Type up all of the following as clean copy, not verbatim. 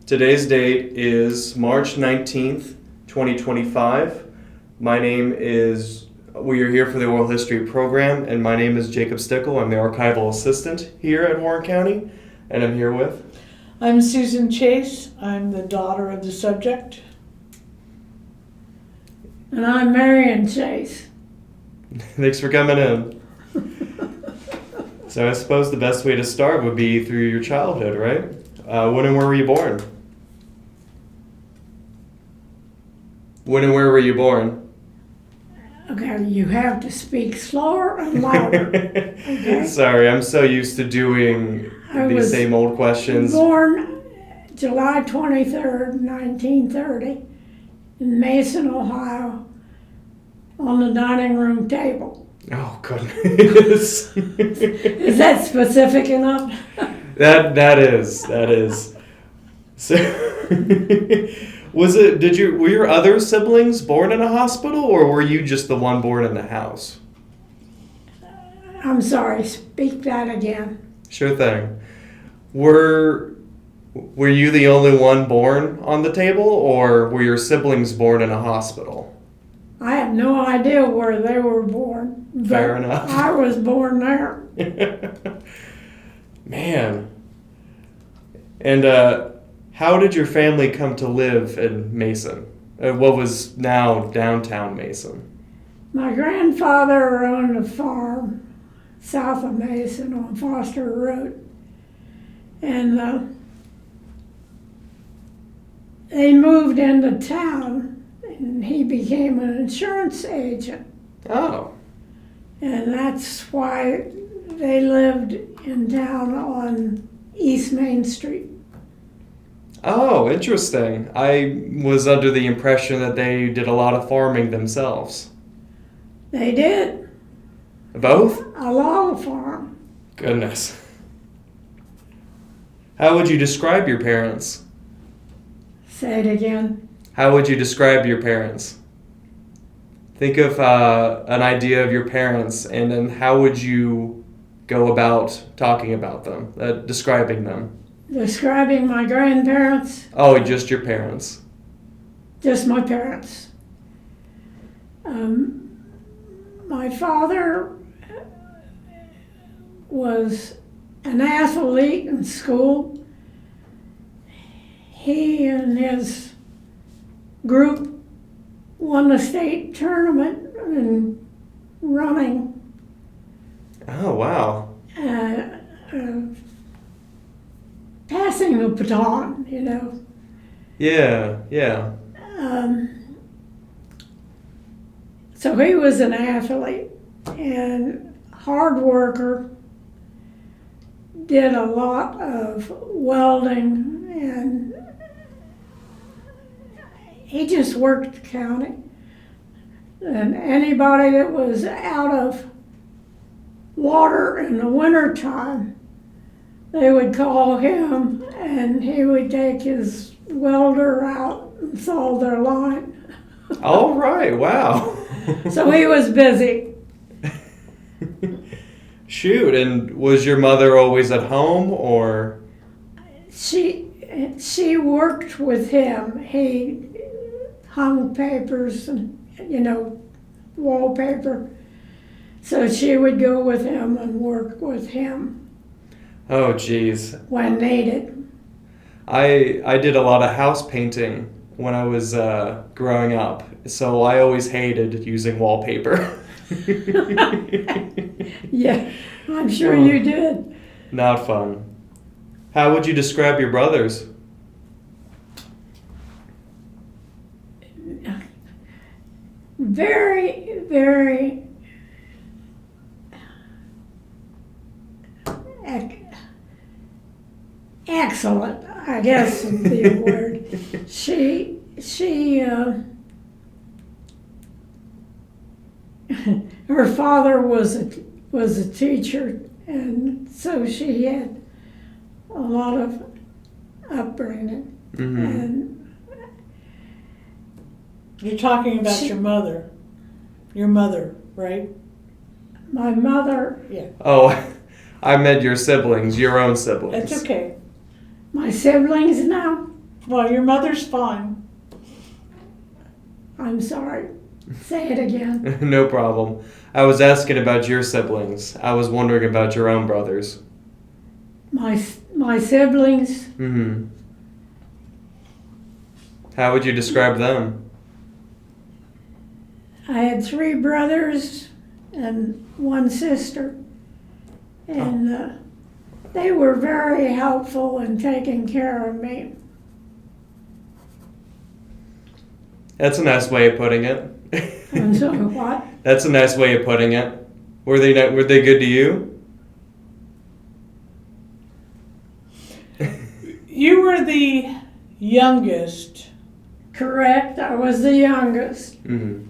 Today's date is March 19th, 2025. We are here for the Oral History program, and my name is Jacob Stickle. I'm the archival assistant here at Warren County, and I'm here with... I'm Susan Chace. I'm the daughter of the subject. And I'm Marian Chace. Thanks for coming in. So I suppose the best way to start would be through your childhood, right? When and where were you born? When and where were you born? Okay, you have to speak slower and louder. Okay? Sorry, I'm so used to doing these same old questions. Born July 23rd, 1930, in Mason, Ohio, on the dining room table. Oh, goodness. Is that specific enough? That is. So, were your other siblings born in a hospital, or were you just the one born in the house? I'm sorry, speak that again. Sure thing. Were you the only one born on the table, or were your siblings born in a hospital? I have no idea where they were born. Fair enough. I was born there. Man. And how did your family come to live in Mason? What was now downtown Mason? My grandfather owned a farm south of Mason on Foster Road. And they moved into town, and he became an insurance agent. Oh. And that's why they lived in town on East Main Street. Oh, interesting. I was under the impression that they did a lot of farming themselves. They did. Both? A log farm. Goodness. How would you describe your parents? Say it again. How would you describe your parents? Think of an idea of your parents, and then how would you go about talking about them, describing them? Describing my grandparents? Oh, just your parents. Just my parents. My father was an athlete in school. He and his group won the state tournament in running. Oh, wow. Passing the baton, you know. Yeah. So he was an athlete and hard worker, did a lot of welding, and he just worked the county. And anybody that was out of water in the wintertime, they would call him, and he would take his welder out and solve their line. All right, wow. So he was busy. Shoot, and was your mother always at home, or? She worked with him. He hung papers and, wallpaper. So she would go with him and work with him. Oh, geez. When needed. I did a lot of house painting when I was growing up, so I always hated using wallpaper. Yeah, I'm sure you did. Not fun. How would you describe your brothers? Very, very excellent, I guess would be a word. Her father was a teacher, and so she had a lot of upbringing. Mm-hmm. And You're talking about your mother. Your mother, right? my mother, Yeah. Oh, I meant your siblings, your own siblings. That's okay. my My siblings now? Well, your mother's fine. I'm sorry. Say it again. No problem. I was asking about your siblings. I was wondering about your own brothers. My siblings, Mm-hmm. How would you describe them? I had 3 brothers and 1 sister. And they were very helpful in taking care of me. That's a nice way of putting it. And so what? That's a nice way of putting it. Were they good to you? You were the youngest. Correct, I was the youngest. Mm-hmm.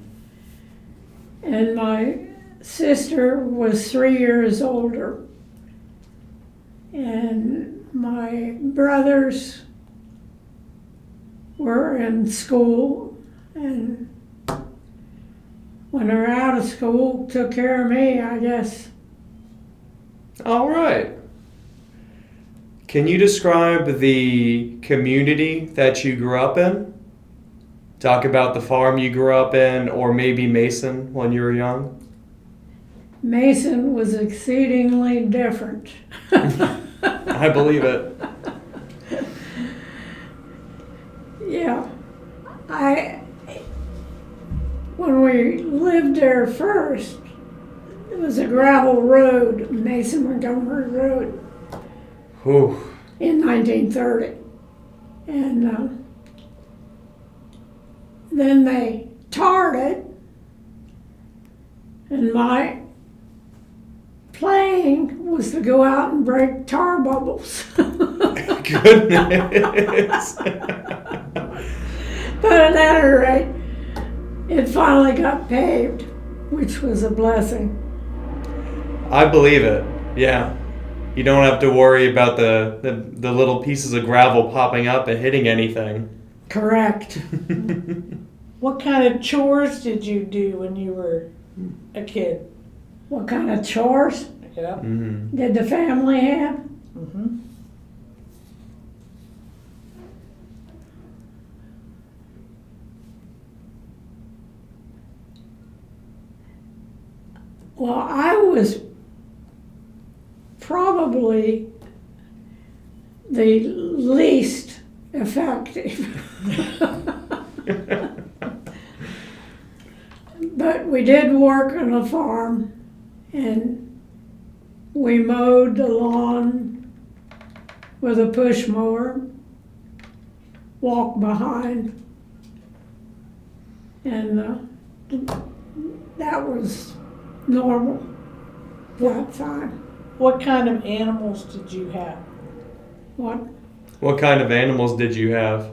And my sister was 3 years older. And my brothers were in school, and when they were out of school, took care of me, I guess. All right. Can you describe the community that you grew up in? Talk about the farm you grew up in, or maybe Mason when you were young. Mason was exceedingly different. I believe it. Yeah. When we lived there first, it was a gravel road, Mason Montgomery Road, Whew. in 1930. And then they tarred it, and my playing was to go out and break tar bubbles. Goodness. But at any rate, it finally got paved, which was a blessing. I believe it. Yeah. You don't have to worry about the little pieces of gravel popping up and hitting anything. Correct. What kind of chores did you do when you were a kid? What kind of chores Yeah. Mm-hmm. did the family have? Mm-hmm. Well, I was probably the least effective. But we did work on a farm, and we mowed the lawn with a push mower, walked behind, and that was normal that time. What kind of animals did you have? What? What kind of animals did you have?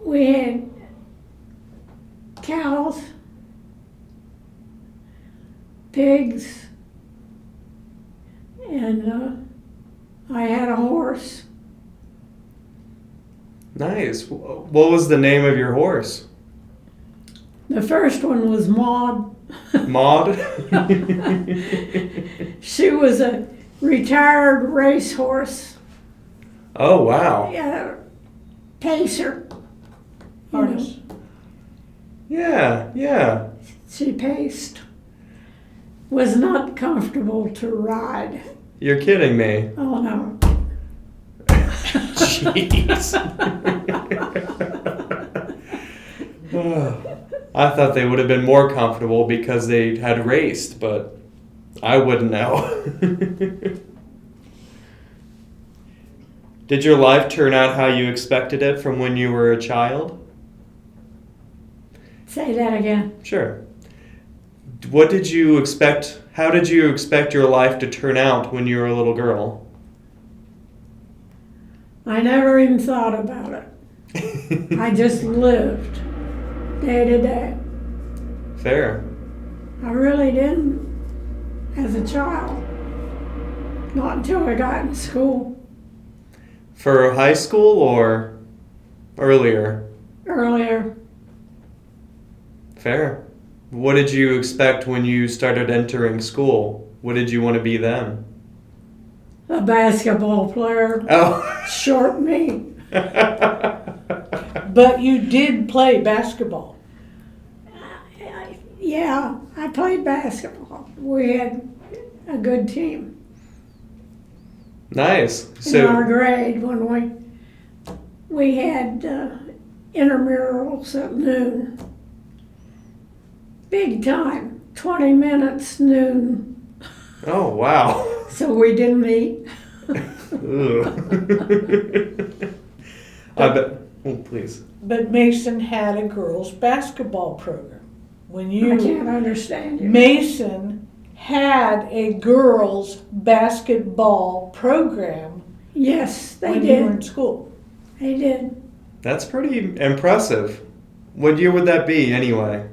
We had cows, pigs, and I had a horse. Nice. What was the name of your horse? The first one was Maud. Maud? She was a retired racehorse. Oh, wow. Pacer. You know, Harness. Yeah, yeah. she paced. Was not comfortable to ride. You're kidding me. Oh no. Jeez. I thought they would have been more comfortable because they had raced, but I wouldn't know. Did your life turn out how you expected it from when you were a child? Say that again. Sure. What did you expect? How did you expect your life to turn out when you were a little girl? I never even thought about it. I just lived day to day. Fair. I really didn't as a child. Not until I got in school. For high school or earlier? Earlier, Fair. What did you expect when you started entering school? What did you want to be then? a basketball player, Oh. short me. But you did play basketball. Yeah, I played basketball. We had a good team Nice. in our So, grade when we had intramurals at noon. Big time, 20 minutes noon, oh wow. so we didn't eat. Ugh. I bet. Oh, please. But Mason had a girls' basketball program. When I you can't understand you. Mason had a girls' basketball program Yes, they when you were in did. school. They did. That's pretty impressive. What year would that be, anyway?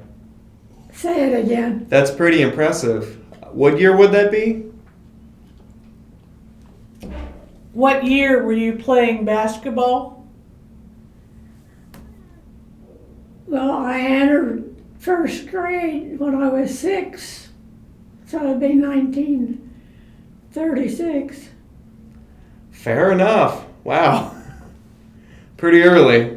Say it again. That's pretty impressive. What year would that be? What year were you playing basketball? Well, I entered first grade when I was 6, so it'd be 1936. Fair enough. Wow. Pretty early.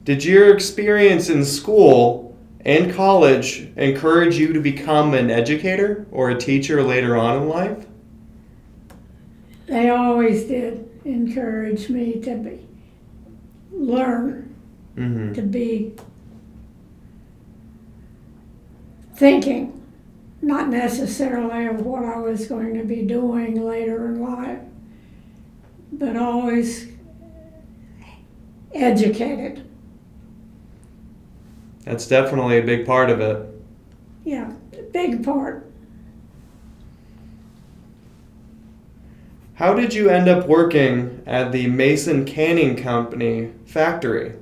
Did your experience in school and college encourage you to become an educator or a teacher later on in life? They always did encourage me to learn, Mm-hmm. to be thinking, not necessarily of what I was going to be doing later in life, but always educated. That's definitely a big part of it. Yeah, big part. How did you end up working at the Mason Canning Company factory?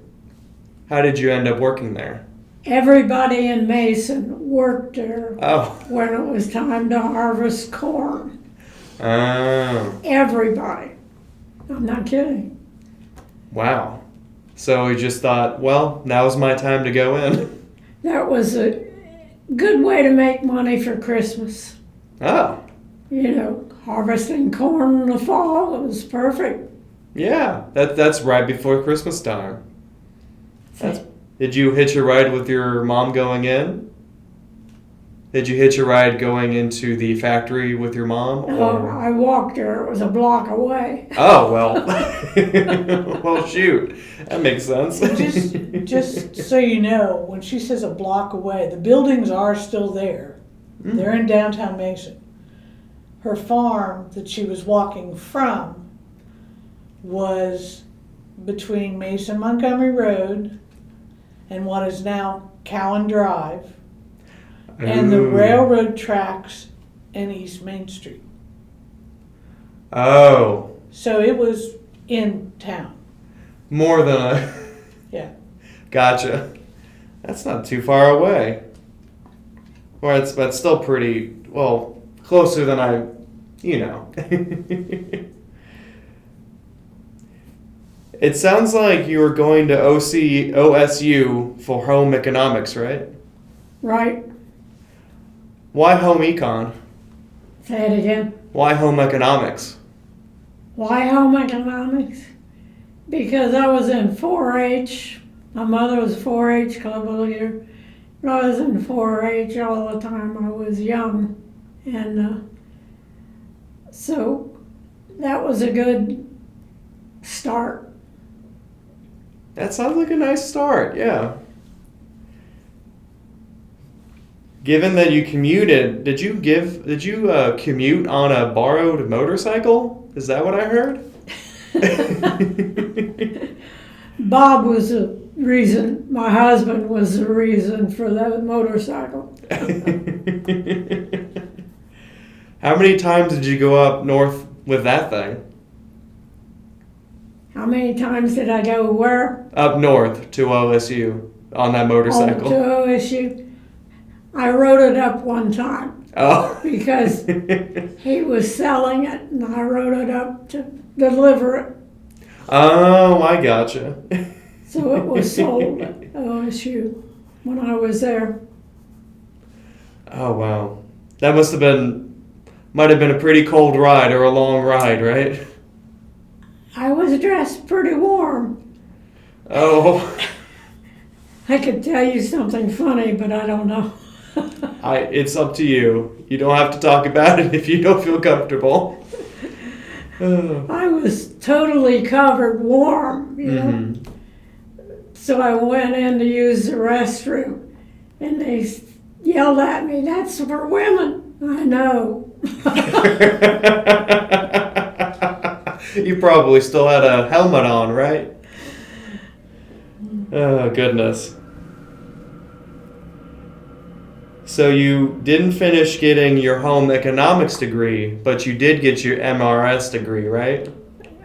How did you end up working there? Everybody in Mason worked there Oh. when it was time to harvest corn. Oh. Everybody. I'm not kidding. Wow. So he just thought, well, now's my time to go in. That was a good way to make money for Christmas. Oh. You know, harvesting corn in the fall, it was perfect. Yeah. That's right before Christmas time. Did you hitch a ride with your mom going in? Did you hitch a ride going into the factory with your mom? Oh, I walked there. It was a block away. Oh, well. Well, shoot. That makes sense. Just so you know, when she says a block away, the buildings are still there. They're in downtown Mason. Her farm that she was walking from was between Mason Montgomery Road and what is now Cowan Drive and the Ooh. railroad tracks and East Main Street. Oh. So it was in town. More than a... Yeah. Gotcha. That's not too far away. Well, that's still pretty, well, closer than I, you know. It sounds like you were going to OSU for home economics, right? Right? Why home econ? Say it again. Why home economics? Why home economics? Because I was in 4-H. My mother was a 4-H club leader. And I was in 4-H all the time I was young. And so that was a good start. That sounds like a nice start, yeah. Given that you commuted, did you commute on a borrowed motorcycle? Is that what I heard? Bob was the reason, my husband was the reason for that motorcycle. How many times did you go up north with that thing? How many times did I go where? Up north to OSU on that motorcycle. To OSU. I rode it up one time Oh. because he was selling it and I rode it up to deliver it. Oh, I gotcha. So it was sold at OSU when I was there. Oh, wow. That must have been Might have been a pretty cold ride or a long ride, right? I was dressed pretty warm. Oh, I could tell you something funny, but I don't know. it's up to you. You don't have to talk about it if you don't feel comfortable. I was totally covered warm, you know. Mhm. So I went in to use the restroom, and they yelled at me, "That's for women." I know. You probably still had a helmet on, right? Oh, goodness. So you didn't finish getting your home economics degree, but you did get your MRS degree, right?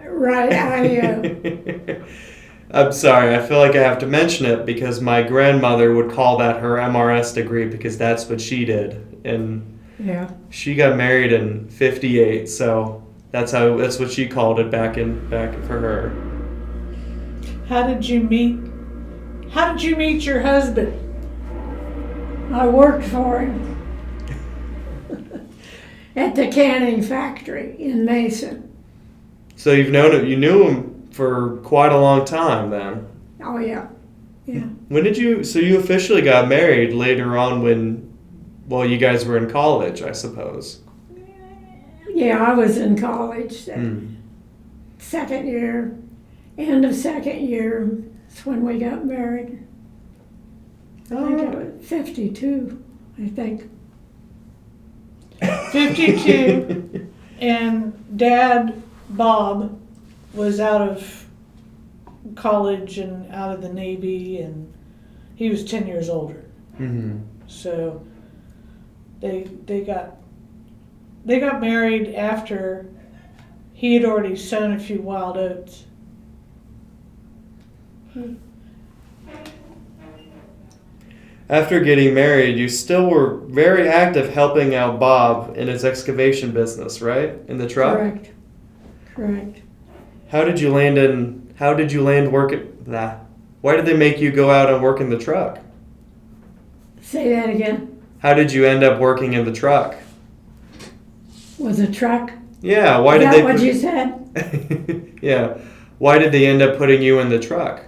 Right, I'm sorry, I feel like I have to mention it because my grandmother would call that her MRS degree because that's what she did. And yeah. she got married in '58, so that's what she called it back for her. How did you meet your husband? I worked for him at the canning factory in Mason. So you knew him for quite a long time then. Oh, yeah. Yeah. So you officially got married later on well, you guys were in college, I suppose. Yeah, I was in college. Hmm. Second year, end of second year, that's when we got married. I think it was 52, I think. 52, and Dad, Bob, was out of college and out of the Navy, and he was 10 years older. Mm-hmm. So they got married after he had already sown a few wild oats. After getting married, you still were very active helping out Bob in his excavation business, right? In the truck? Correct. How did you land working that? Why did they make you go out and work in the truck? Say that again. How did you end up working in the truck? Was a truck? Yeah, why Is did that they what you said? Yeah. Why did they end up putting you in the truck?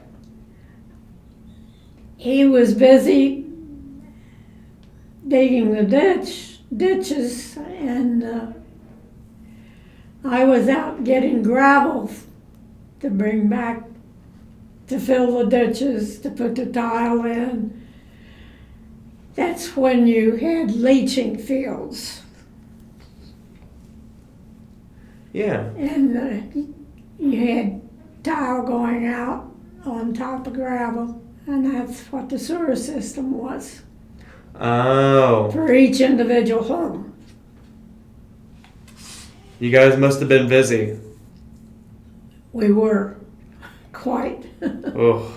He was busy digging the ditches, and I was out getting gravel to bring back to fill the ditches, to put the tile in. That's when you had leaching fields. Yeah. And you had tile going out on top of gravel, and that's what the sewer system was Oh. for each individual home. You guys must have been busy. We were quite. Ugh.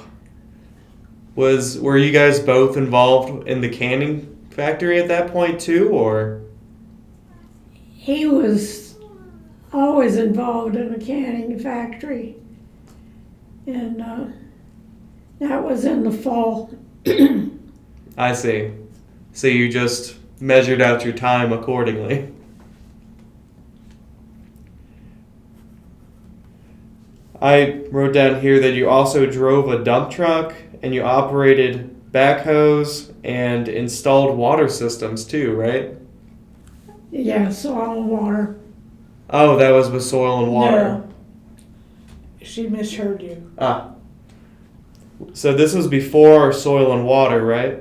Were you guys both involved in the canning factory at that point too, or? He was always involved in a canning factory, and that was in the fall. I see. So you just measured out your time accordingly. I wrote down here that you also drove a dump truck and you operated backhoes and installed water systems too, right? Yeah, soil and water. Oh, that was with soil and water. No, she misheard you. Ah. So this was before soil and water, right?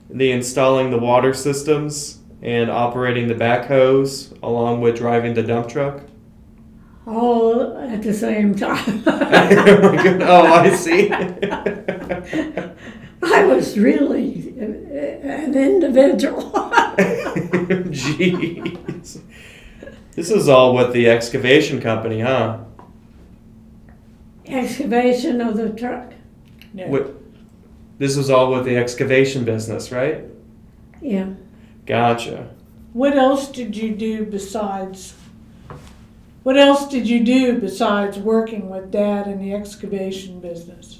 The installing the water systems and operating the backhoes along with driving the dump truck? All at the same time. Oh, I see. I was really an individual. Jeez. This is all with the excavation company, huh? Excavation of the truck. No. This was all with the excavation business, right? Yeah. Gotcha. What else did you do besides working with Dad in the excavation business?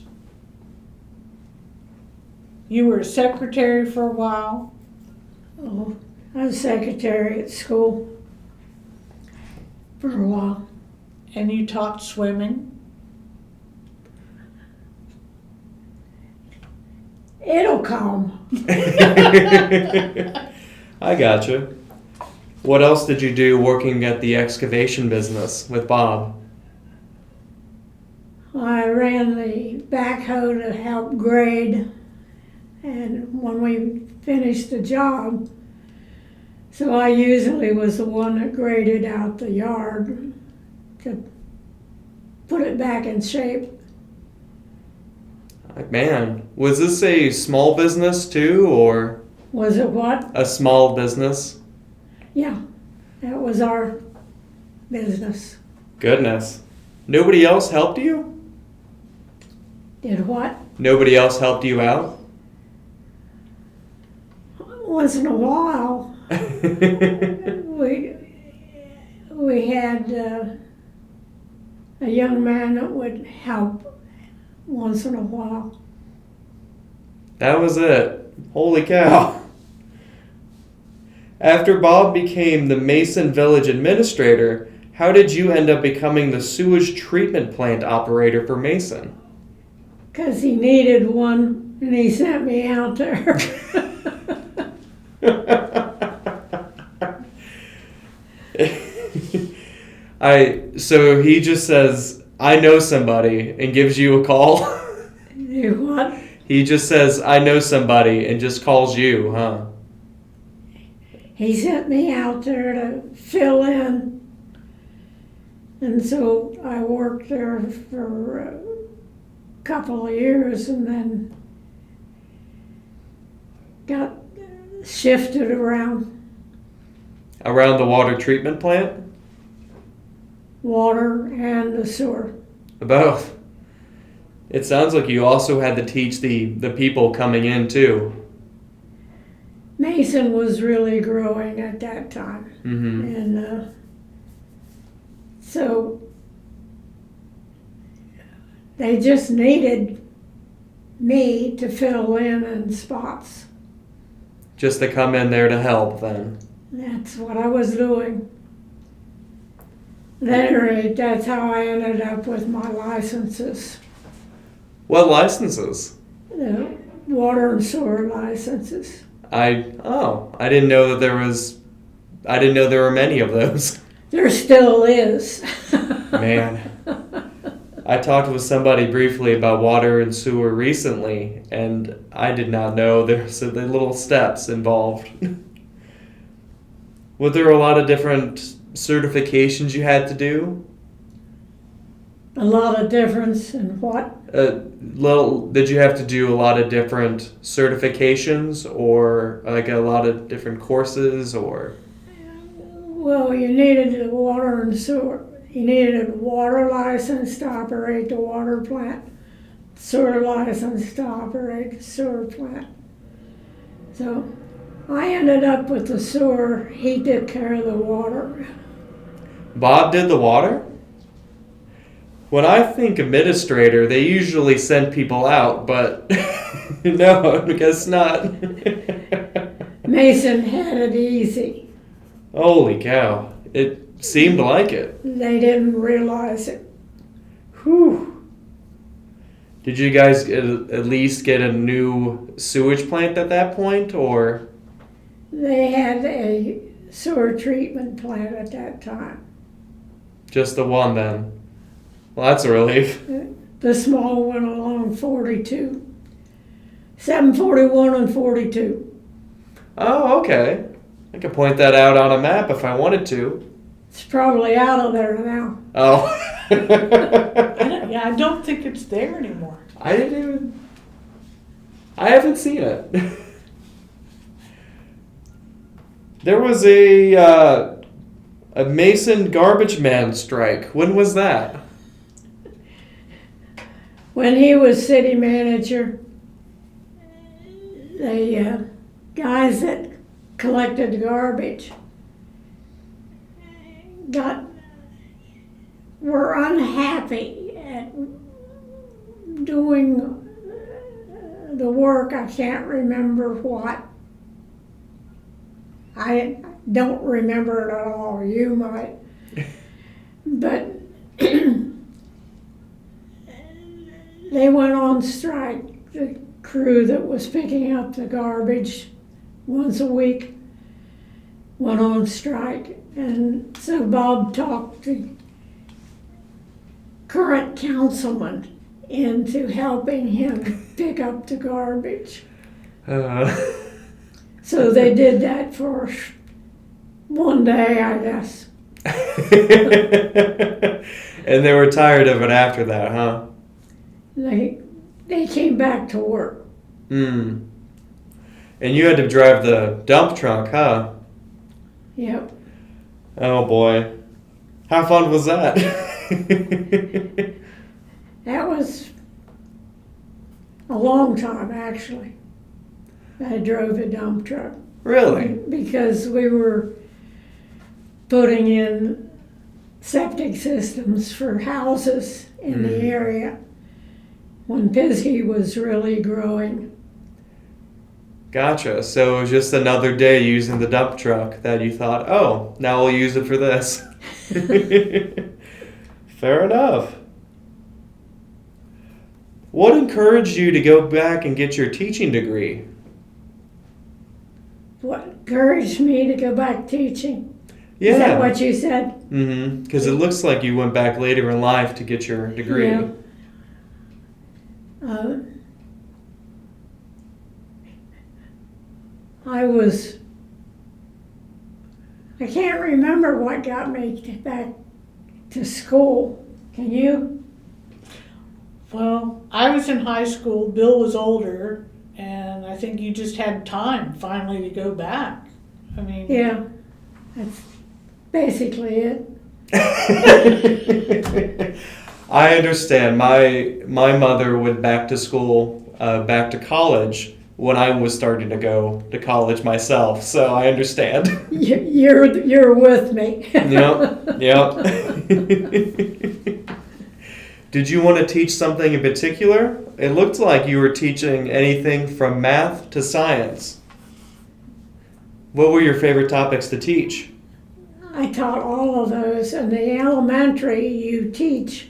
You were a secretary for a while. Oh, I was secretary at school for a while. And you taught swimming? It'll come. I gotcha. What else did you do working at the excavation business with Bob? I ran the backhoe to help grade, and when we finished the job, so I usually was the one that graded out the yard to put it back in shape. Man, was this a small business too, or Was it what? a small business? Yeah, that was our business. Goodness. Nobody else helped you? Did what? Nobody else helped you out? Once in a while, we had a young man that would help once in a while. That was it. Holy cow. After Bob became the Mason Village administrator, how did you end up becoming the sewage treatment plant operator for Mason? Because he needed one, and he sent me out there. So he just says, I know somebody, and gives you a call? Do what? He just says, I know somebody, and just calls you, huh? He sent me out there to fill in. And so I worked there for a couple of years and then got shifted around. Around the water treatment plant? Water and the sewer. Both. It sounds like you also had to teach the people coming in too. Mason was really growing at that time. Mm-hmm. And so they just needed me to fill in spots. Just to come in there to help then. That's what I was doing. At any rate, that's how I ended up with my licenses. What licenses? The water and sewer licenses. I didn't know that I didn't know there were many of those. There still is. Man. I talked with somebody briefly about water and sewer recently, and I did not know there's the little steps involved. Were there a lot of different certifications you had to do? A lot of difference in what? Did you have to do a lot of different certifications or like a lot of different courses or? Well, you needed a water and sewer. You needed a water license to operate the water plant, sewer license to operate the sewer plant. So I ended up with the sewer. He took care of the water. Bob did the water? When I think administrator, they usually send people out, but no, I guess not. Mason had it easy. Holy cow. It seemed like it. They didn't realize it. Whew. Did you guys at least get a new sewage plant at that point, or? They had a sewer treatment plant at that time. Just the one then? Well, that's a relief. The small one along 42. 741 and 42. Oh, okay. I could point that out on a map if I wanted to. It's probably out of there now. Oh. I don't think it's there anymore. I haven't seen it. There was a Mason garbage man strike. When was that? When he was city manager, the guys that collected the garbage were unhappy at doing the work. I can't remember what. I don't remember it at all. You might. But they went on strike. The crew that was picking up the garbage once a week went on strike. And so Bob talked the current councilman into helping him pick up the garbage. So they did that for one day, I guess. And they were tired of it after that, huh? They came back to work. And you had to drive the dump truck, huh? Yep. Oh boy. How fun was that? That was a long time, actually. I drove a dump truck. Really? Because we were putting in septic systems for houses in the area when Pisgah was really growing. Gotcha. So it was just another day using the dump truck that you thought, oh, now we'll use it for this. Fair enough. What encouraged you to go back and get your teaching degree? What encouraged me to go back teaching? Yeah. Is that what you said? Mm-hmm. Because it looks like you went back later in life to get your degree. Yeah. I can't remember what got me back to school. Can you? Well, I was in high school, Bill was older, and I think you just had time finally to go back. I mean... Yeah, that's basically it. I understand. My mother went back to school, back to college when I was starting to go to college myself, so I understand. You're with me. Yep. Did you want to teach something in particular? It looked like you were teaching anything from math to science. What were your favorite topics to teach? I taught all of those. In the elementary, you teach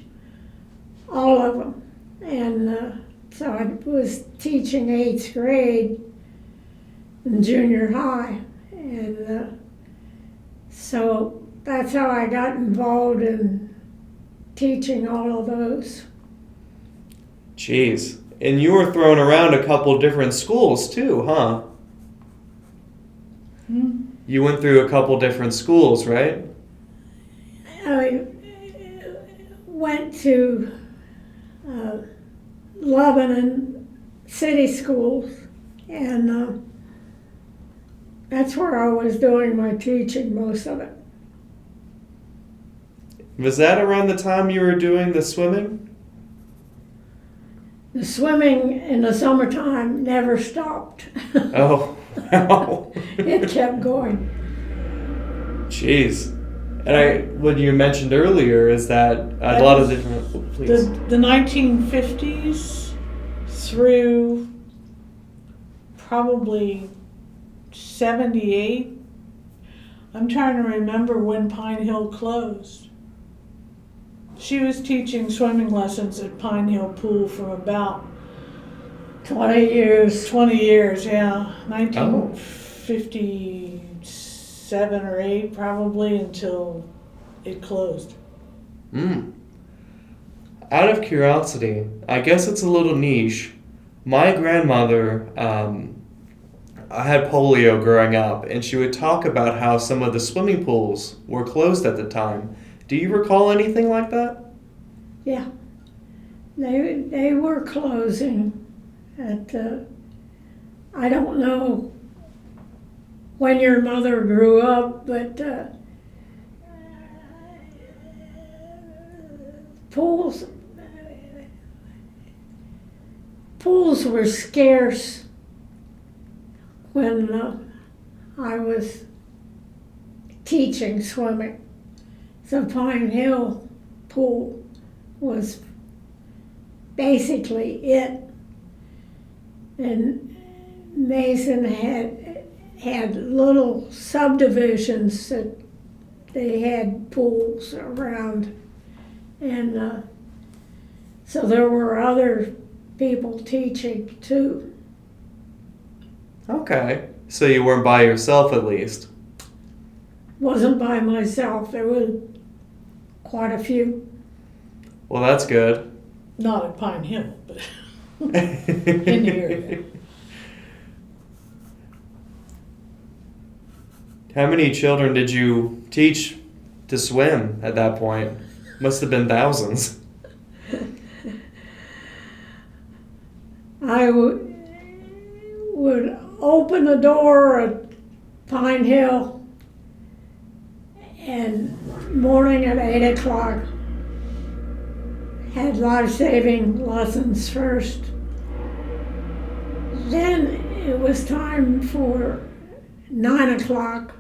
all of them. And so I was teaching 8th grade in junior high. And so that's how I got involved in teaching all of those. Jeez. And you were thrown around a couple different schools too, huh? You went through a couple different schools, right? I went to Lebanon City Schools, and that's where I was doing my teaching, most of it. Was that around the time you were doing the swimming? The swimming in the summertime never stopped. Oh, wow. It kept going. Jeez. And what you mentioned earlier is that a lot of different... Please. The 1950s through probably 78. I'm trying to remember when Pine Hill closed. She was teaching swimming lessons at Pine Hill Pool for about 20 years. 20 years, yeah. 1957 or 8 probably until it closed. Out of curiosity, I guess it's a little niche. My grandmother I had polio growing up, and she would talk about how some of the swimming pools were closed at the time. Do you recall anything like that? Yeah. They were closing at, I don't know when your mother grew up, but pools were scarce when I was teaching swimming. So Pine Hill Pool was basically it. And Mason had little subdivisions that they had pools around. And so there were other people teaching too. Okay. So you weren't by yourself at least. Wasn't by myself, there were quite a few. Well, that's good. Not at Pine Hill, but in the area. How many children did you teach to swim at that point? Must have been thousands. I would open the door at Pine Hill and morning at 8 o'clock had life-saving lessons first. Then it was time for 9 o'clock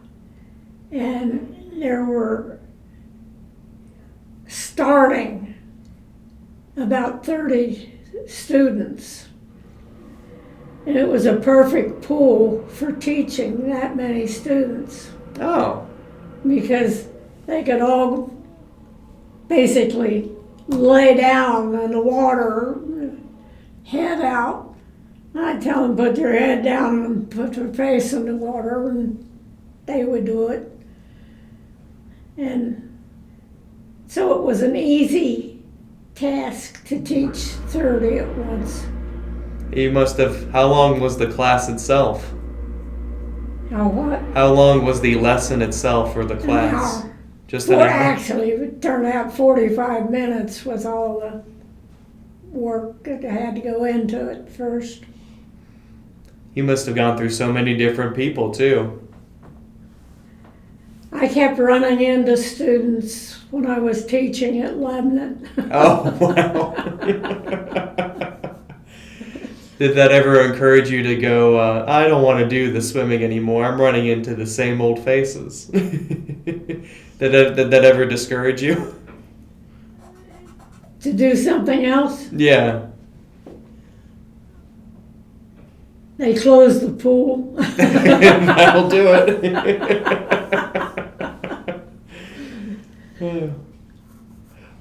and there were starting about 30 students. And it was a perfect pool for teaching that many students Oh. because they could all basically lay down in the water, head out. I'd tell them put their head down and put their face in the water, and they would do it. And so it was an easy task to teach 30 at once. You must have. How long was the class itself? What? How long was the lesson itself or the class? An hour. Just Well, an hour? actually, it turned out 45 minutes with all the work that had to go into it first. You must have gone through so many different people too. I kept running into students when I was teaching at Lebanon. Oh, wow. Did that ever encourage you to go, I don't want to do the swimming anymore, I'm running into the same old faces? Did that ever discourage you? To do something else, Yeah. they closed the pool. That'll do it.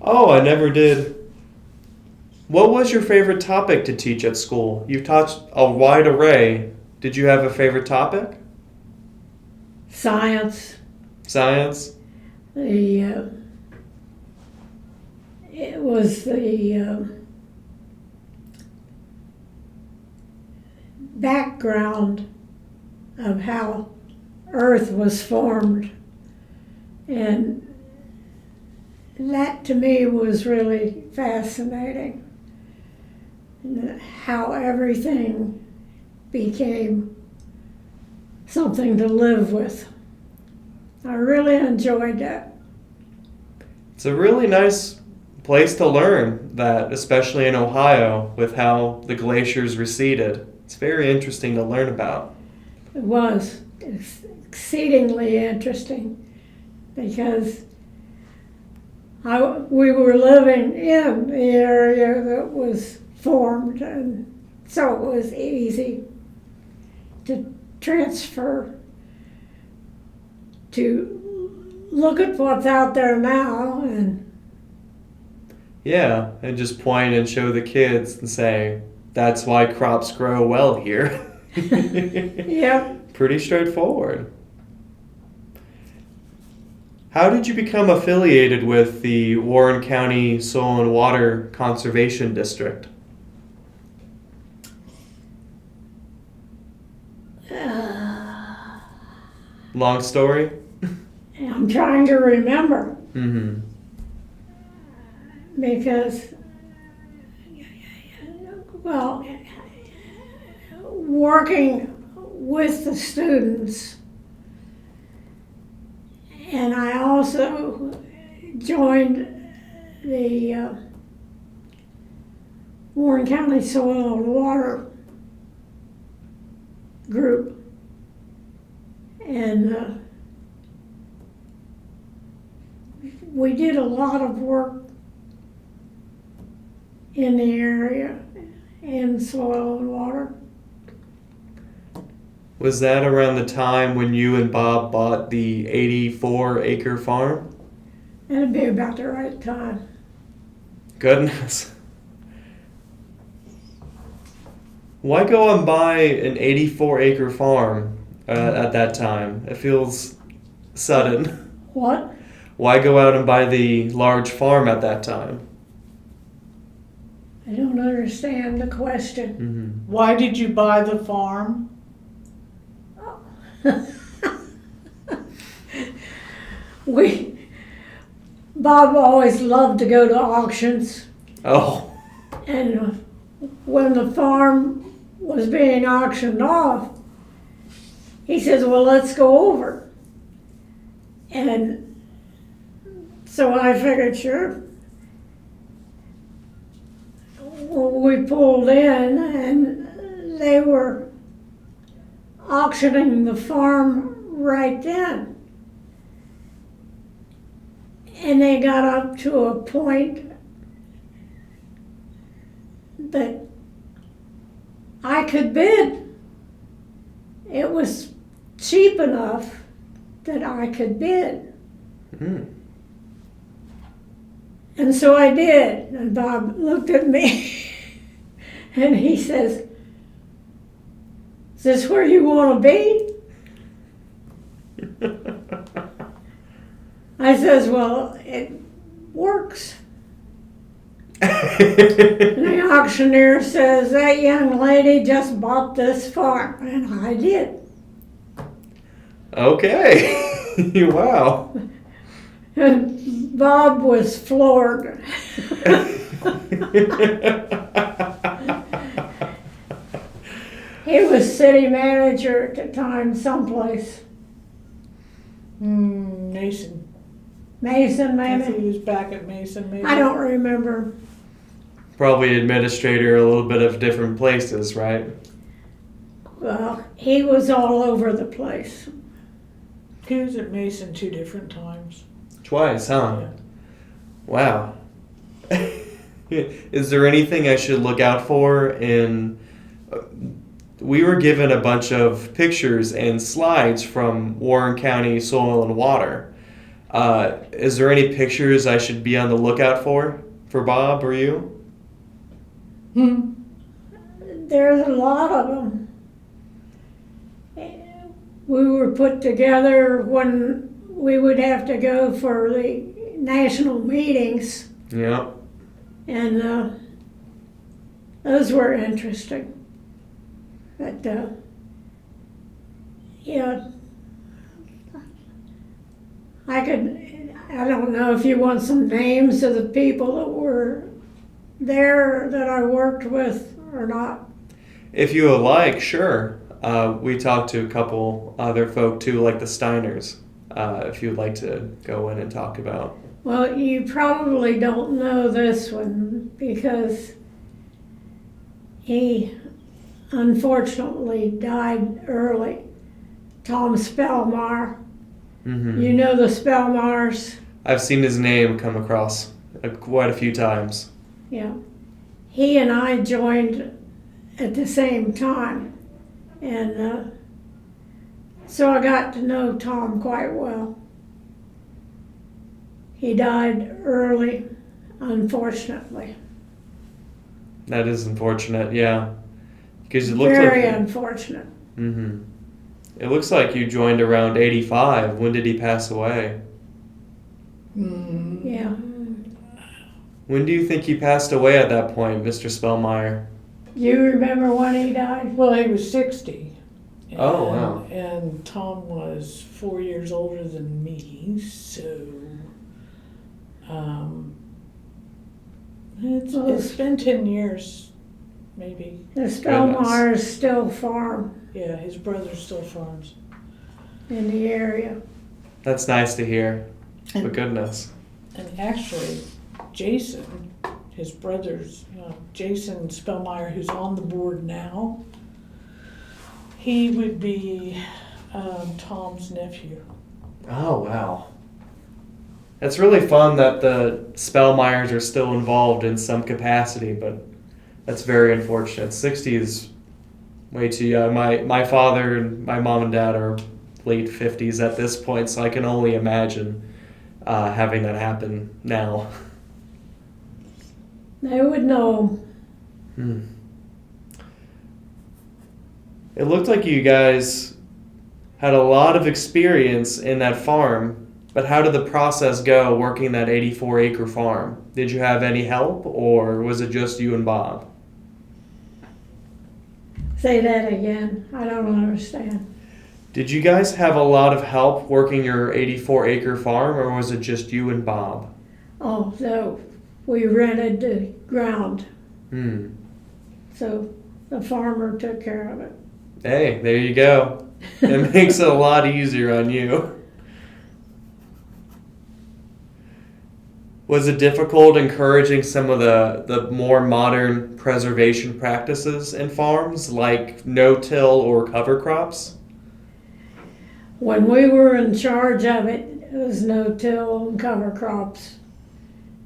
Oh, I never did. What was your favorite topic to teach at school? You taught a wide array. Did you have a favorite topic? Science. Science? It was the background of how Earth was formed. And that to me was really fascinating. And how everything became something to live with. I really enjoyed that. It's a really nice place to learn that, especially in Ohio, with how the glaciers receded. It's very interesting to learn about. It was exceedingly interesting because we were living in the area that was formed, and so it was easy to transfer to look at what's out there now. And Yeah, and just point and show the kids and say, that's why crops grow well here. Yep. Pretty straightforward. How did you become affiliated with the Warren County Soil and Water Conservation District? Long story? I'm trying to remember Mm-hmm. because, well, working with the students, and I also joined the Warren County Soil and Water group, and we did a lot of work in the area in soil and water. Was that around the time when you and Bob bought the 84-acre farm? It'd be about the right time. Goodness. Why go and buy an 84-acre farm at that time? It feels sudden. What? Why go out and buy the large farm at that time? I don't understand the question. Why did you buy the farm? Bob always loved to go to auctions, Oh. and when the farm was being auctioned off, he says, well, let's go over. And so I figured, sure. Well, we pulled in, and they were auctioning the farm right then. And they got up to a point that I could bid. It was cheap enough that I could bid. And so I did. And Bob looked at me and he says, is this where you want to be? I says, well, it works. And the auctioneer says, that young lady just bought this farm. And I did. Okay. Wow. And Bob was floored. He was city manager at the time someplace. Mason. Mason, I think maybe? he was back at Mason, maybe. I don't remember. Probably administrator a little bit of different places, right? Well, he was all over the place. He was at Mason 2 different times. Twice, huh? Yeah. Wow. Is there anything I should look out for in... We were given a bunch of pictures and slides from Warren County Soil and Water. Is there any pictures I should be on the lookout for Bob or you? There's a lot of them. We were put together when we would have to go for the national meetings, Yeah. and those were interesting. But, yeah, I don't know if you want some names of the people that were there that I worked with or not. If you would like, sure. We talked to a couple other folk too, like the Steiners, if you would like to go in and talk about. Well, you probably don't know this one because he unfortunately died early. Tom Spellmeyer. You know the Spellmeyers? I've seen his name come across quite a few times. Yeah. He and I joined at the same time. And so I got to know Tom quite well. He died early, unfortunately. That is unfortunate, yeah. Because it looks Very like unfortunate. It looks like you joined around 85. When did he pass away? Yeah. When do you think he passed away at that point, Mr. Spellmeyer? You remember when he died? Well, he was 60. Oh, wow. And Tom was 4 years older than me, so it's been 10 years, maybe. The Spellmeyers still farm Yeah, his brother still farms. in the area. That's nice to hear. But goodness. And actually, Jason, his brother's, Jason Spellmeyer, who's on the board now, he would be Tom's nephew. Oh, wow. It's really fun that the Spellmeyers are still involved in some capacity, but that's very unfortunate. 60 is Way too young. My father and my mom and dad are late 50s at this point, so I can only imagine having that happen now. They would know. It looked like you guys had a lot of experience in that farm, but how did the process go working that 84-acre farm? Did you have any help, or was it just you and Bob? Say that again. I don't understand. Did you guys have a lot of help working your 84-acre farm, or was it just you and Bob? Oh, so we rented the ground. So the farmer took care of it. Hey, there you go. It makes it a lot easier on you. Was it difficult encouraging some of the more modern preservation practices in farms, like no-till or cover crops? When we were in charge of it, it was no-till and cover crops.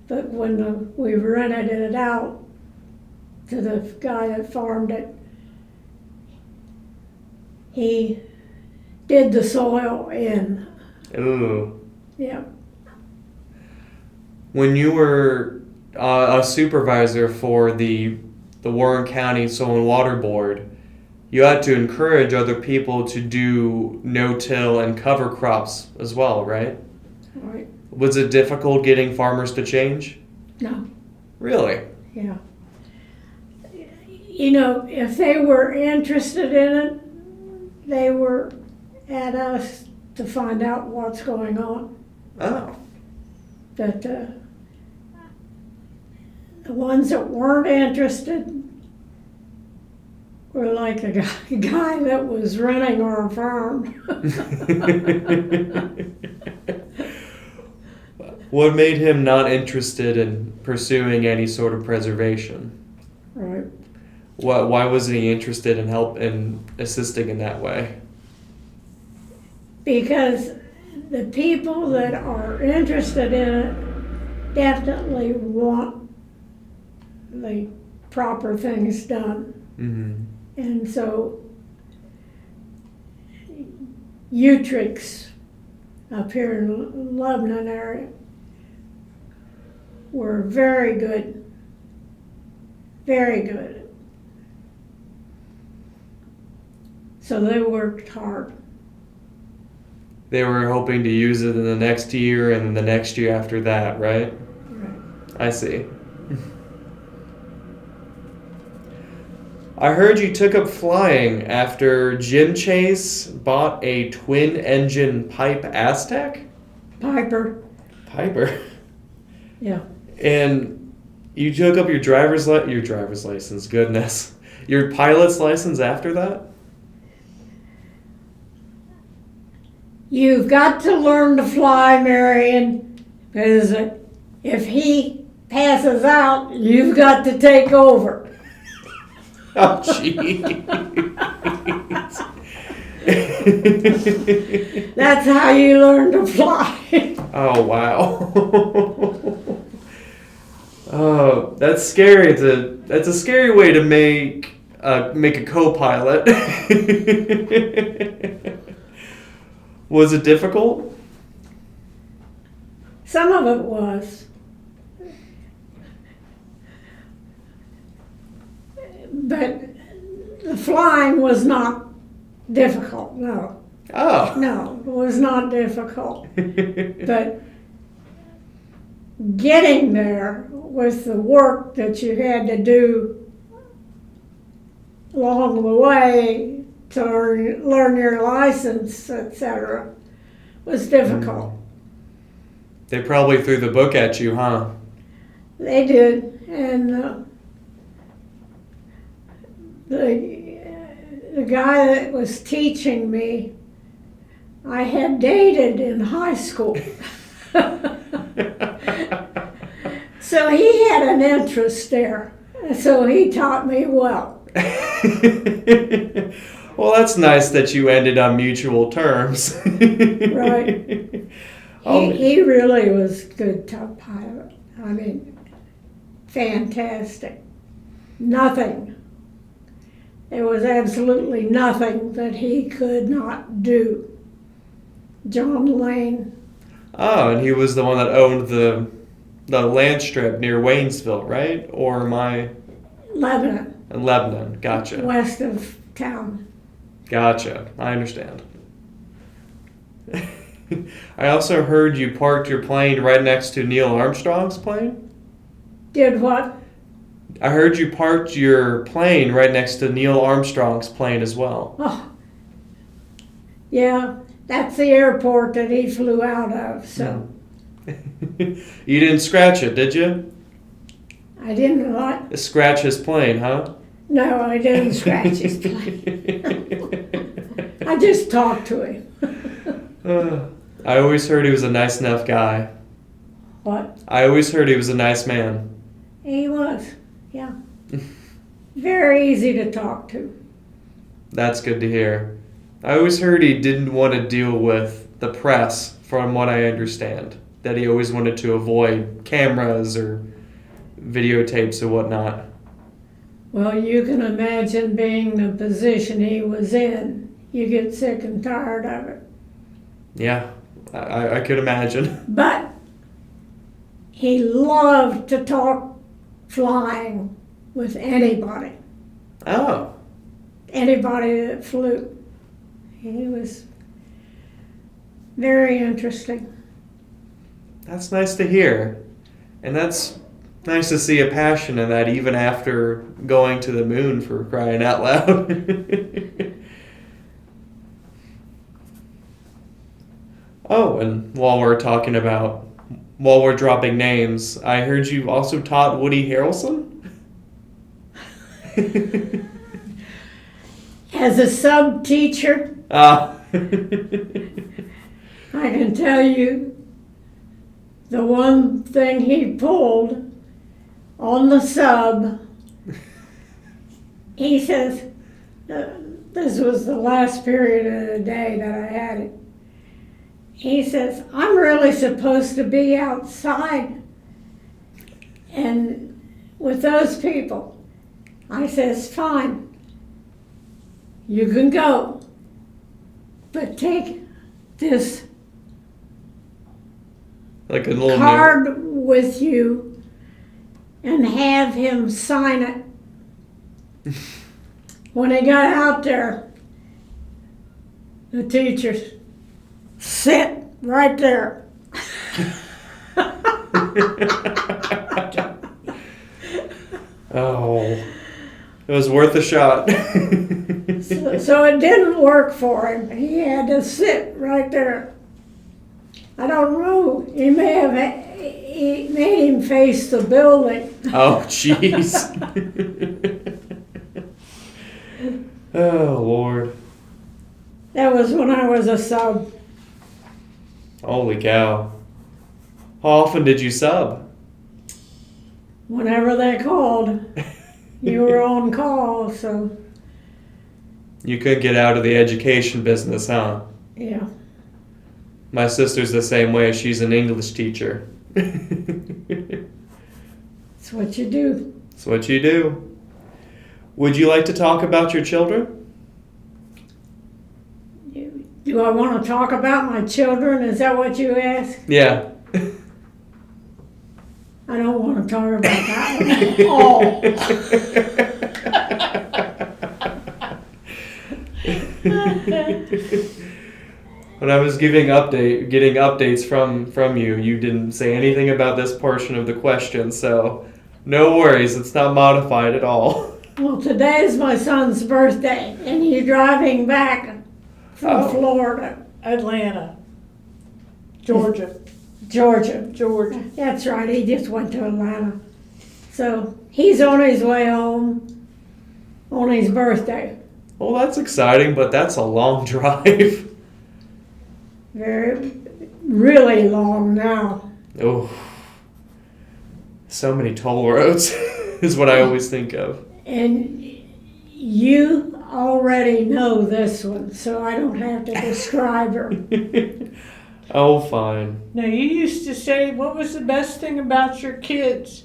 But when we rented it out to the guy that farmed it, he did the soil in. Ooh. Yeah. When you were a supervisor for the Warren County Soil and Water Board, you had to encourage other people to do no-till and cover crops as well, right? Right. Was it difficult getting farmers to change? No. Really? Yeah. You know, if they were interested in it, they were at us to find out what's going on. Oh. But the ones that weren't interested were like a guy that was running our farm. What made him not interested in pursuing any sort of preservation? Right. Why wasn't he interested in assisting in that way? Because the people that are interested in it definitely want the proper things done. Mm-hmm. And so Utrix up here in Lebanon area were very good. Very good. So they worked hard. They were hoping to use it in the next year and the next year after that, right? Right. I see. I heard you took up flying after Jim Chace bought a twin-engine Pipe Aztec? Piper. Piper. Yeah. And you took up your driver's license, goodness. Your pilot's license after that? You've got to learn to fly, Marian, because if he passes out, you've got to take over. Oh, jeez. That's how you learn to fly. Oh, wow. Oh, that's scary. That's a scary way to make a co-pilot. Was it difficult? Some of it was. But the flying was not difficult, no. Oh. No, it was not difficult. But getting there with the work that you had to do along the way to learn your license, etc., was difficult. They probably threw the book at you, huh? They did, and the guy that was teaching me, I had dated in high school. So he had an interest there. So he taught me well. Well, that's nice that you ended on mutual terms. Right. He really was a good top pilot. I mean, fantastic. Nothing There was absolutely nothing that he could not do. John Lane. Oh, and he was the one that owned the land strip near Waynesville, right? Or am I... Lebanon. Lebanon, gotcha. West of town. Gotcha, I understand. I also heard you parked your plane right next to Neil Armstrong's plane? Did what? I heard you parked your plane right next to Neil Armstrong's plane as well. Oh, yeah, that's the airport that he flew out of, so. You didn't scratch it, did you? I didn't what? Scratch his plane, huh? No, I didn't scratch his plane. I just talked to him. I always heard he was a nice enough guy. What? I always heard he was a nice man. He was, yeah. Very easy to talk to. That's good to hear. I always heard he didn't want to deal with the press, from what I understand. That he always wanted to avoid cameras or videotapes or whatnot. Well, you can imagine being the position he was in. You get sick and tired of it. Yeah, I could imagine. But he loved to talk flying with anybody. Oh. Anybody that flew. He was very interesting. That's nice to hear. And that's nice to see a passion in that even after going to the moon, for crying out loud. Oh, and while we're dropping names, I heard you also taught Woody Harrelson? As a sub teacher, Ah. I can tell you the one thing he pulled on the sub, he says, this was the last period of the day that I had it. He says, I'm really supposed to be outside and with those people. I says, fine, you can go, but take this Like a little card with you and have him sign it. When he got out there, the teacher sit right there. Oh, it was worth a shot. So it didn't work for him. He had to sit right there. I don't know. He made him face the building. Oh, jeez. Oh, Lord. That was when I was a sub. Holy cow. How often did you sub? Whenever they called, you were on call, so You couldn't get out of the education business, huh? yeah. My sister's the same way. She's an English teacher. That's what you do. That's what you do. Would you like to talk about your children? Do I want to talk about my children? Is that what you asked? Yeah. I don't want to talk about that at all. When I was getting updates from you, you didn't say anything about this portion of the question, so no worries, it's not modified at all. Well, today is my son's birthday, and he's driving back from Florida. Atlanta. Georgia. Georgia. Georgia. That's right, he just went to Atlanta. So he's on his way home on his birthday. Well, that's exciting, but that's a long drive. Really long now. Oh, so many toll roads is what I always think of. And you already know this one, so I don't have to describe her. Oh, fine. Now, you used to say what was the best thing about your kids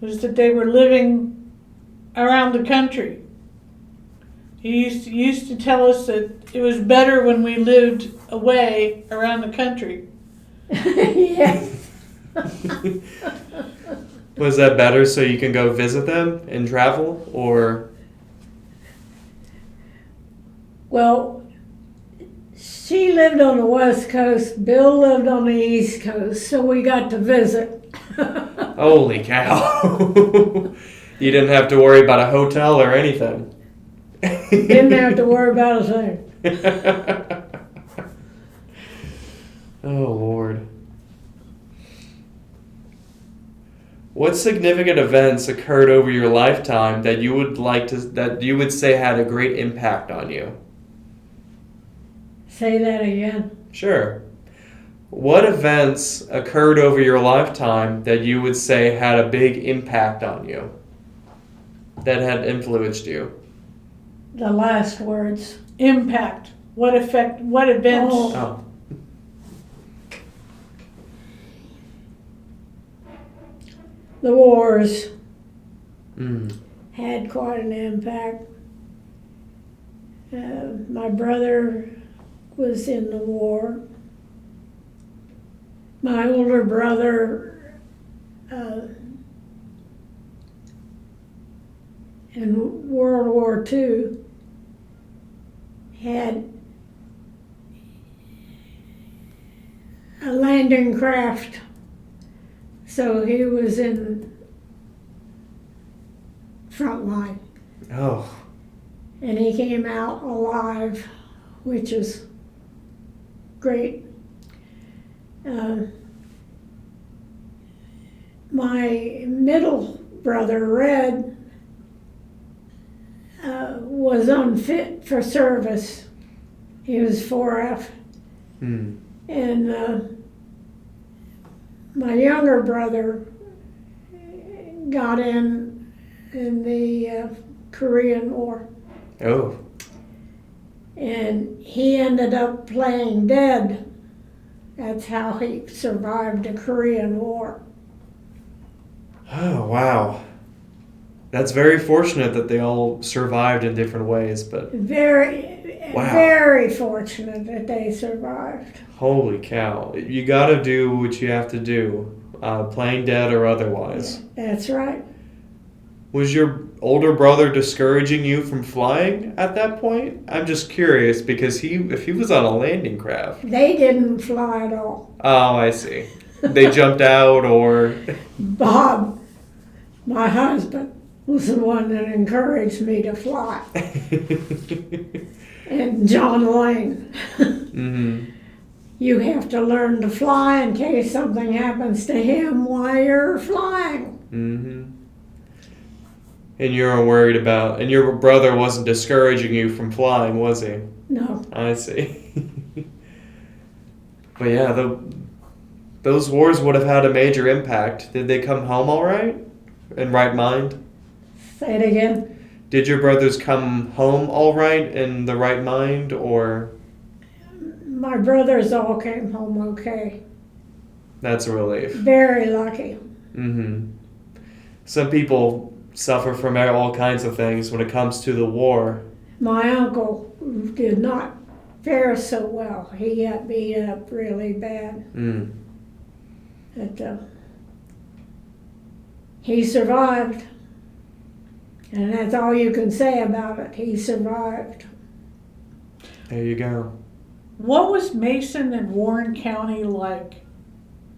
was that they were living around the country. He used to tell us that it was better when we lived away around the country. Yes. Was that better so you can go visit them and travel, or? Well, she lived on the West Coast, Bill lived on the East Coast, so we got to visit. Holy cow. You didn't have to worry about a hotel or anything. Didn't have to worry about a thing. Oh, Lord. What significant events occurred over your lifetime that you would say had a great impact on you? Say that again. Sure. What events occurred over your lifetime that you would say had a big impact on you? That had influenced you? The last words. Impact. What effect? What events? Oh. The wars Mm. had quite an impact. My brother was in the war. My older brother in World War II had a landing craft, so he was in front line. Oh. And he came out alive, which is great. My middle brother, Red, was unfit for service. He was 4F. Mm. And my younger brother got in the Korean War. Oh. And he ended up playing dead. That's how he survived the Korean War. Oh, wow. That's very fortunate that they all survived in different ways, but Wow. Very fortunate that they survived. holy cow. You gotta do what you have to do, playing dead or otherwise. That's right. Was your older brother discouraging you from flying at that point? I'm just curious because if he was on a landing craft. They didn't fly at all. Oh, I see. They jumped out or. Bob, my husband, was the one that encouraged me to fly. And John Lane. Mm-hmm. You have to learn to fly in case something happens to him while you're flying. Mm-hmm. And your brother wasn't discouraging you from flying, was he? No. I see. But yeah, those wars would have had a major impact. Did they come home all right? In right mind? Say it again. Did your brothers come home all right in the right mind, or? My brothers all came home okay. That's a relief. Very lucky. Mm-hmm. Some people suffer from all kinds of things when it comes to the war. My uncle did not fare so well. He got beat up really bad. Mm. But, he survived. And that's all you can say about it. He survived. There you go. What was Mason and Warren County like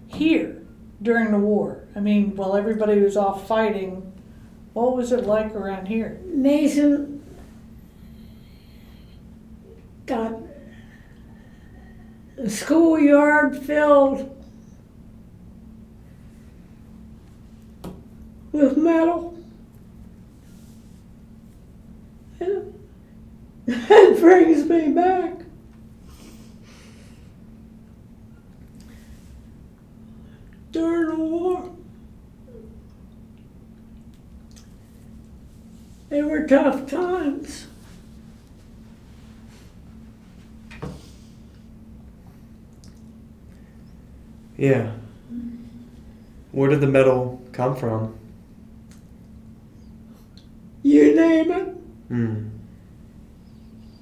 here during the war? I mean, while everybody was off fighting, what was it like around here? Mason got the schoolyard filled with metal. That brings me back. During the war, they were tough times. Yeah. Where did the metal come from? You name it. Hmm.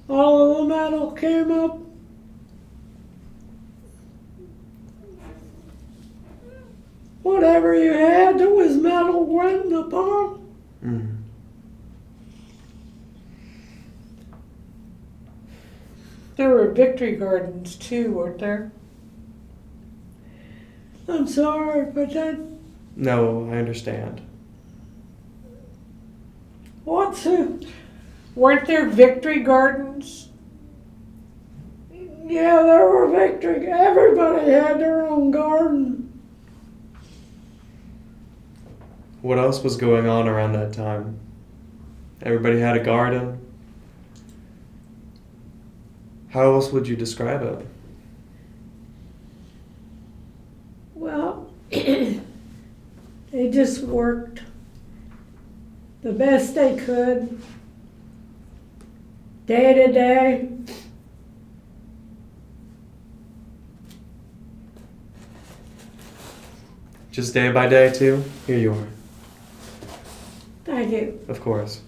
all of the metal came up. Whatever you had that was metal went in the pond. Mm. There were victory gardens too, weren't there? I'm sorry, but that, No, I understand. what's it? Weren't there victory gardens? Yeah, there were victory. Everybody had their own garden. What else was going on around that time? Everybody had a garden. How else would you describe it? Well, they just worked the best they could, day to day. Just day by day, too? Here you are. Thank you. Of course.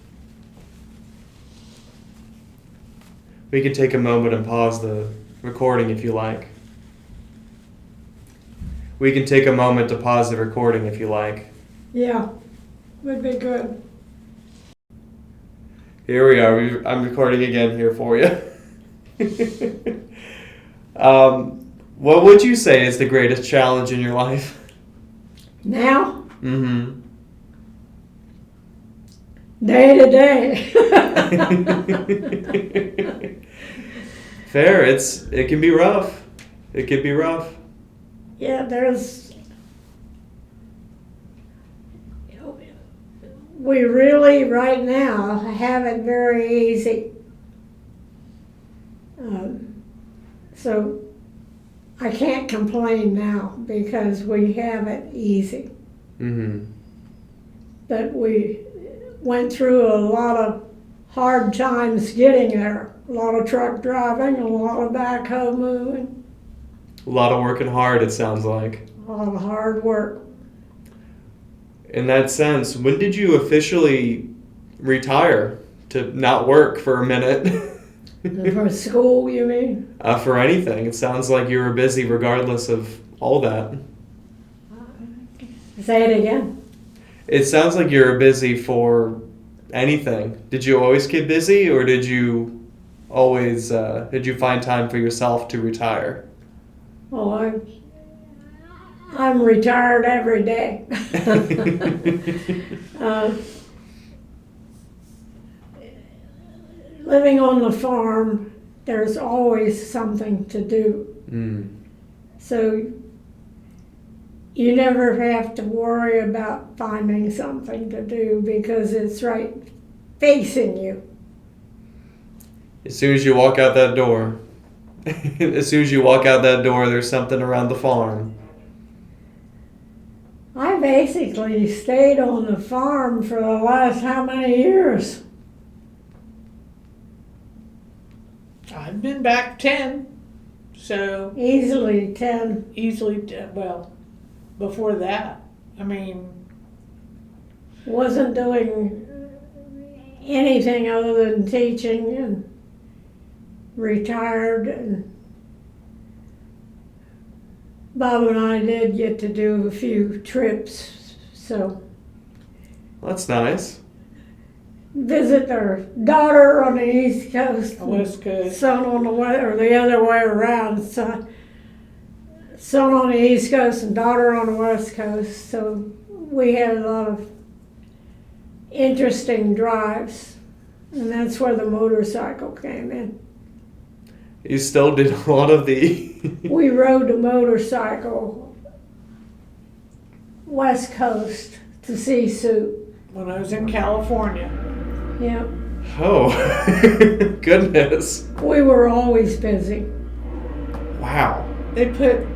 We could take a moment and pause the recording if you like. We can take a moment to pause the recording if you like. Yeah, would be good. Here we are. I'm recording again here for you. What would you say is the greatest challenge in your life? Now, Mm-hmm. day to day. Fair. It can be rough. It can be rough. Yeah, we really right now have it very easy. So I can't complain now because we have it easy. Mm-hmm. But we went through a lot of hard times getting there. A lot of truck driving, a lot of backhoe moving, A lot of working hard, it sounds like. a lot of hard work. In that sense, when did you officially retire to not work for a minute? For school, you mean? For anything. It sounds like you were busy regardless of all that. Say it again. It sounds like you were busy for anything. Did you always get busy, or did you always did you find time for yourself to retire? Oh, I'm retired every day. Living on the farm, there's always something to do. Mm. So you never have to worry about finding something to do because it's right facing you. As soon as you walk out that door, there's something around the farm. I basically stayed on the farm for the last how many years? I've been back 10, so Easily 10. easily, well, before that. I mean, Wasn't doing anything other than teaching and retired, and Bob and I did get to do a few trips, so That's nice. visit our daughter on the East Coast, West Coast. son on the way, or the other way around, son on the East Coast and daughter on the West Coast. So we had a lot of interesting drives, and that's where the motorcycle came in. You still did a lot of the... We rode the motorcycle West Coast to see Sue. When I was in California. Yep. Oh, goodness. We were always busy. Wow. They put,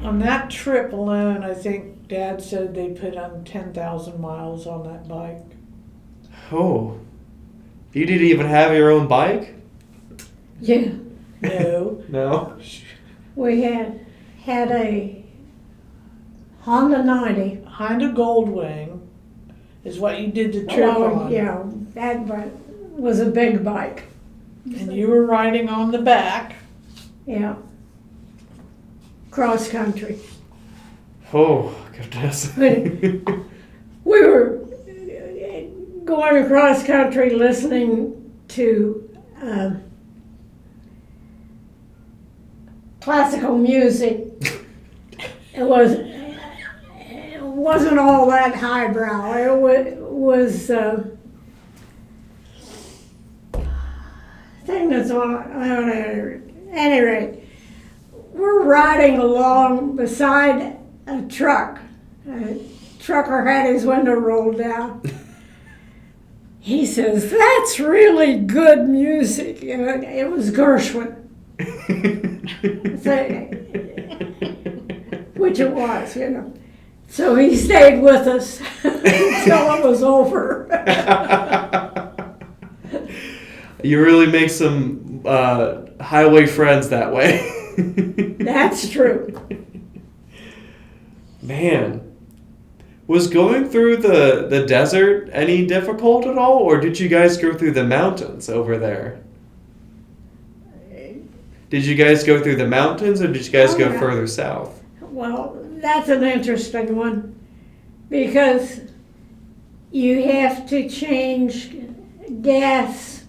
on that trip alone, I think Dad said they put on 10,000 miles on that bike. Oh. You didn't even have your own bike? Yeah. No. No? We had a Honda 90. Honda Goldwing is what you did the trip on. Yeah, that was a big bike. And you were riding on the back. Yeah. Cross country. Oh, goodness. We were going across country listening to classical music. It wasn't all that highbrow. It was thing that's on any rate. We're riding along beside a truck. A trucker had his window rolled down. He says, "That's really good music." It was Gershwin. Which it was, So he stayed with us until it was over. You really make some highway friends that way. That's true. Man. Was going through the desert any difficult at all, or did you guys go through the mountains over there? Did you guys go through the mountains, or did you guys go further south? Well, that's an interesting one, because you have to change gas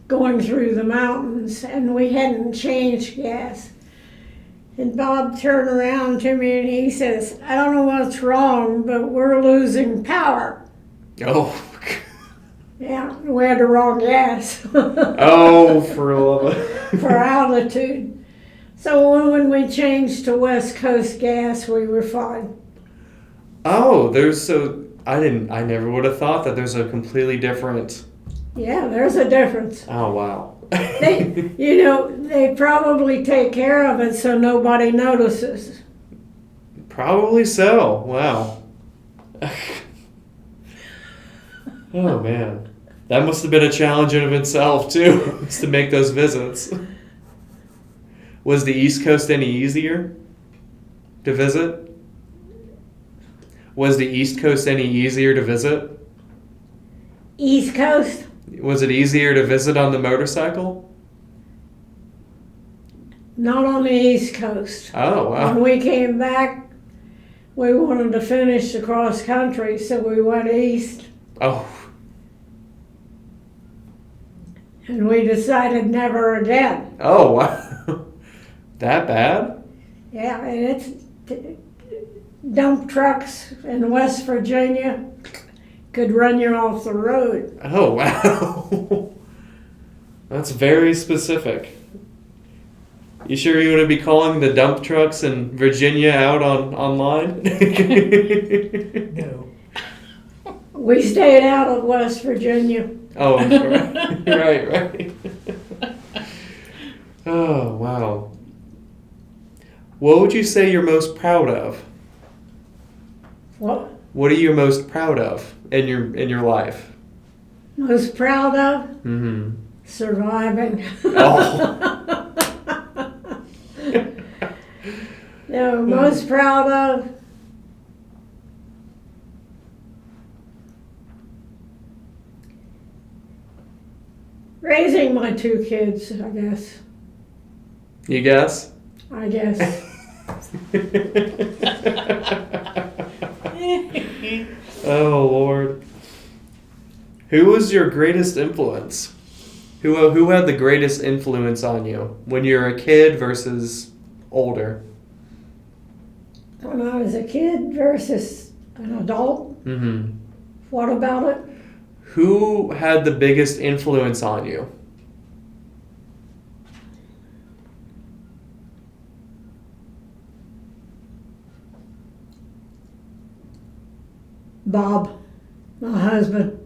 going through the mountains, and we hadn't changed gas. And Bob turned around to me and he says, "I don't know what's wrong, but we're losing power." Oh. Yeah, we had the wrong gas. Oh, for love of... For altitude. So when we changed to West Coast gas, we were fine. Oh, I never would have thought that there's a completely different... Yeah, there's a difference. Oh, wow. They probably take care of it so nobody notices. Probably so. Wow. Oh, man. That must have been a challenge in of itself, too, to make those visits. Was the East Coast any easier to visit? Was the East Coast any easier to visit? East Coast? Was it easier to visit on the motorcycle? Not on the East Coast. Oh, wow. When we came back, we wanted to finish the cross country, so we went east. Oh. And we decided never again. Oh, wow. That bad? Yeah, and it's dump trucks in West Virginia could run you off the road. Oh, wow. That's very specific. You sure you want to be calling the dump trucks in Virginia out online? No. We stayed out of West Virginia. Oh, right. Oh, wow. What would you say you're most proud of? What? What are you most proud of in your life? Most proud of? Mm-hmm. Surviving. Oh. No, most proud of? Raising my 2 kids, I guess. You guess? I guess. Oh, Lord. Who was your greatest influence? Who had the greatest influence on you when you were a kid versus older? When I was a kid versus an adult? Mm-hmm. What about it? Who had the biggest influence on you? Bob, my husband.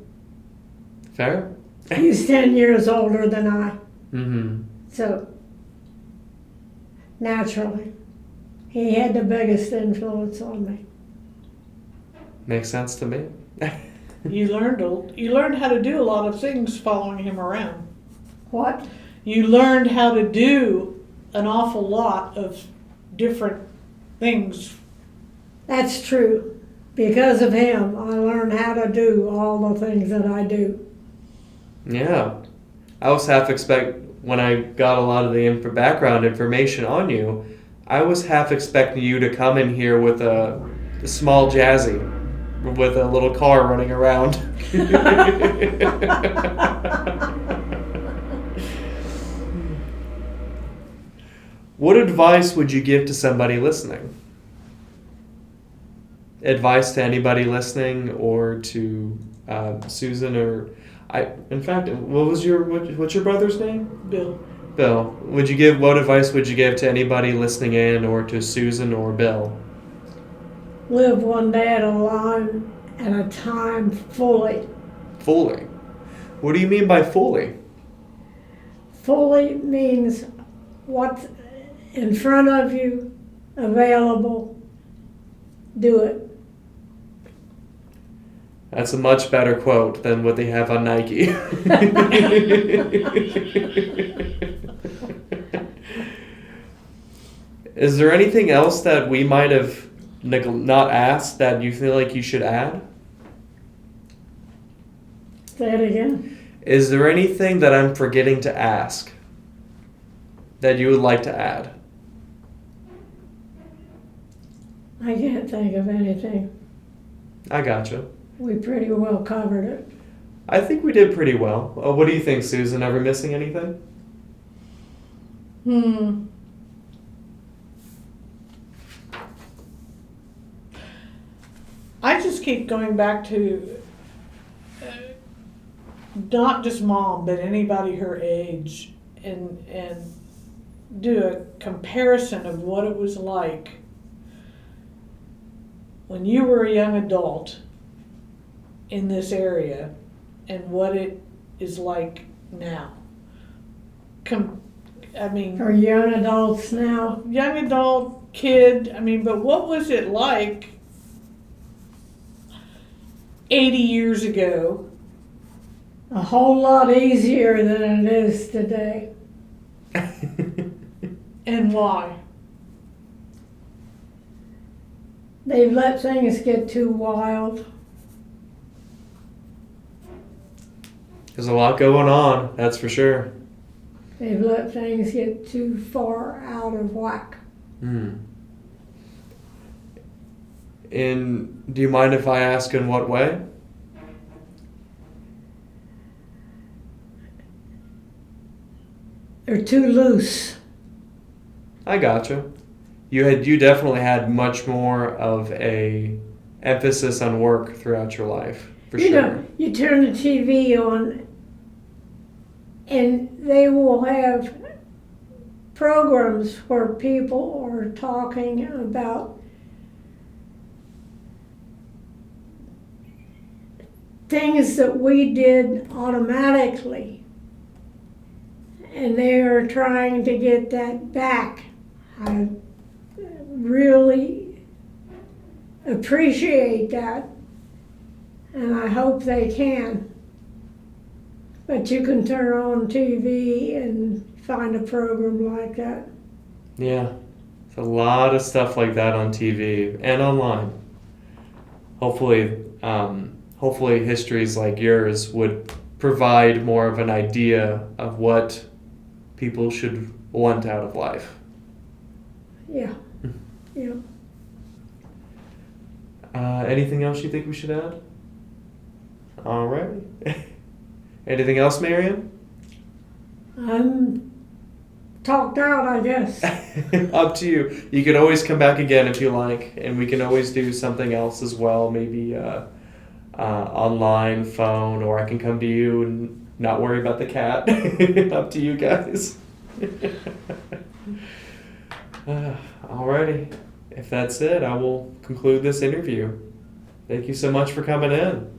Fair? He's 10 years older than I. Mm-hmm. So, naturally, he had the biggest influence on me. Makes sense to me. You learned how to do a lot of things following him around. What? You learned how to do an awful lot of different things. That's true. Because of him, I learned how to do all the things that I do. Yeah. I was half expect when I got a lot of the background information on you, I was half expecting you to come in here with a small jazzy, with a little car running around. What advice would you give to somebody listening? Advice to anybody listening, or to Susan, or in fact, what's your brother's name? Bill. Bill. What advice would you give to anybody listening in, or to Susan or Bill? Live one day at a time fully. Fully. What do you mean by fully? Fully means what's in front of you, available, do it. That's a much better quote than what they have on Nike. Is there anything else that we might have not asked that you feel like you should add? Say it again. Is there anything that I'm forgetting to ask that you would like to add? I can't think of anything. I gotcha. We pretty well covered it. I think we did pretty well. What do you think, Susan? Ever missing anything? I just keep going back to not just mom, but anybody her age, and do a comparison of what it was like when you were a young adult in this area and what it is like now. Are young adults now? Young adult, kid, but what was it like 80 years ago? A whole lot easier than it is today. And why? They've let things get too wild. There's a lot going on, that's for sure. They've let things get too far out of whack. And do you mind if I ask in what way? They're too loose. I gotcha. You definitely had much more of a emphasis on work throughout your life, for You sure. know, you turn the TV on and they will have programs where people are talking about things that we did automatically, and they are trying to get that back. I really appreciate that, and I hope they can. But you can turn on TV and find a program like that. Yeah, there's a lot of stuff like that on TV and online. Hopefully histories like yours would provide more of an idea of what people should want out of life. Yeah. Yeah. Anything else you think we should add? All right. Anything else, Marian? I'm talked out, I guess. Up to you. You can always come back again if you like, and we can always do something else as well, maybe online, phone, or I can come to you and not worry about the cat. Up to you guys. Alrighty. If that's it, I will conclude this interview. Thank you so much for coming in.